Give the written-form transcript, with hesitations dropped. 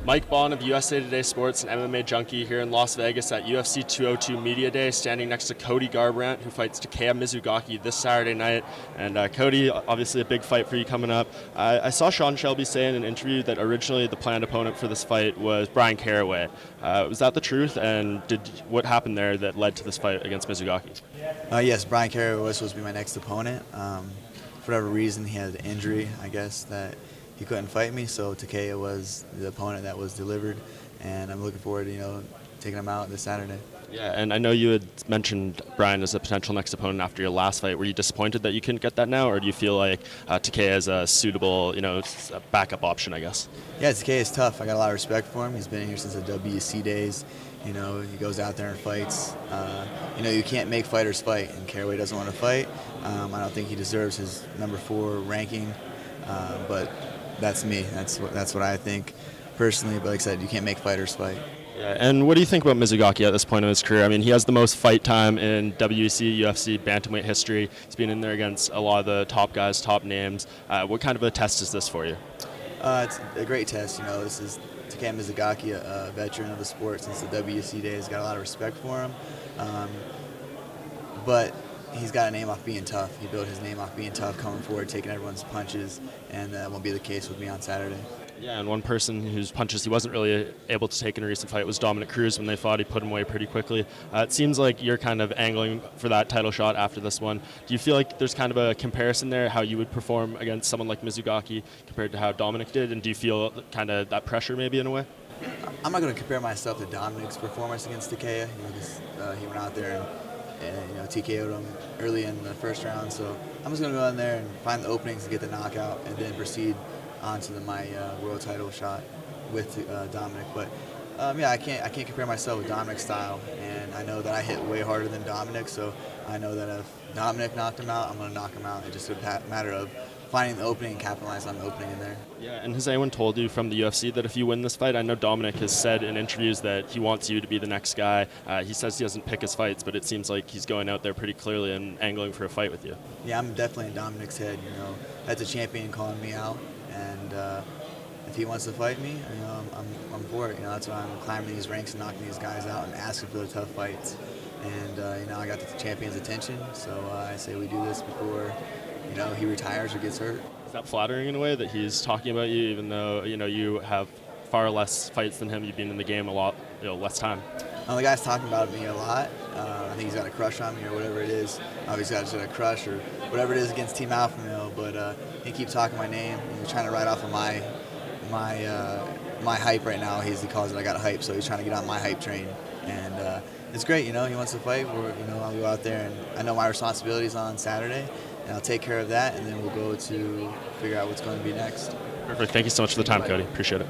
Mike Bond of USA Today Sports and MMA Junkie here in Las Vegas at UFC 202 Media Day, standing next to Cody Garbrandt, who fights Takeya Mizugaki this Saturday night. And Cody, obviously a big fight for you coming up. I saw Sean Shelby say in an interview that originally the planned opponent for this fight was Bryan Caraway. Was that the truth? And what happened there that led to this fight against Mizugaki? Yes, Bryan Caraway was supposed to be my next opponent. For whatever reason, he had an injury, I guess, that he couldn't fight me, so Takeya was the opponent that was delivered, and I'm looking forward to taking him out this Saturday. Yeah, and I know you had mentioned Bryan as a potential next opponent after your last fight. Were you disappointed that you couldn't get that now, or do you feel like Takeya is a suitable, backup option, I guess? Yeah, Takeya is tough. I got a lot of respect for him. He's been here since the WEC days. He goes out there and fights. You can't make fighters fight, and Caraway doesn't want to fight. I don't think he deserves his number 4 ranking, but that's me. That's what I think personally. But like I said, you can't make fighters fight. Yeah, and what do you think about Mizugaki at this point in his career? I mean, he has the most fight time in WEC, UFC, bantamweight history. He's been in there against a lot of the top guys, top names. What kind of a test is this for you? It's a great test. This is Takeya Mizugaki, a veteran of the sport since the WEC days. Got a lot of respect for him, but he's got a name off being tough. He built his name off being tough, coming forward, taking everyone's punches, and that won't be the case with me on Saturday. Yeah, and one person whose punches he wasn't really able to take in a recent fight was Dominic Cruz. When they fought, he put him away pretty quickly. It seems like you're kind of angling for that title shot after this one. Do you feel like there's kind of a comparison there, how you would perform against someone like Mizugaki compared to how Dominic did? And do you feel kind of that pressure maybe in a way? I'm not going to compare myself to Dominic's performance against Takeya. He went out there and TKO'd him early in the first round. So I'm just going to go in there and find the openings to get the knockout and then proceed onto my world title shot with Dominic. But I can't compare myself with Dominic's style, and I know that I hit way harder than Dominic, so I know that if Dominic knocked him out, I'm going to knock him out. It's just a matter of finding the opening and capitalizing on the opening in there. Yeah, and has anyone told you from the UFC that if you win this fight, I know Dominic has said in interviews that he wants you to be the next guy. He says he doesn't pick his fights, but it seems like he's going out there pretty clearly and angling for a fight with you. Yeah, I'm definitely in Dominic's head. That's a champion calling me out, and if he wants to fight me, I'm for it. That's why I'm climbing these ranks and knocking these guys out and asking for the tough fights. And I got the champion's attention, so I say we do this before he retires or gets hurt. Is that flattering in a way that he's talking about you, even though you have far less fights than him? You've been in the game a lot, less time. The guy's talking about me a lot. I think he's got a crush on me or whatever it is. Obviously, he's got a crush or whatever it is against Team Alpha Male. But he keeps talking my name. He's trying to ride off of my hype right now. He calls it I got hype, so he's trying to get on my hype train. And it's great. He wants to fight. I'll go out there, and I know my responsibilities on Saturday, and I'll take care of that, and then we'll go to figure out what's going to be next. Perfect. Thank you so much for the time, Cody. Appreciate it.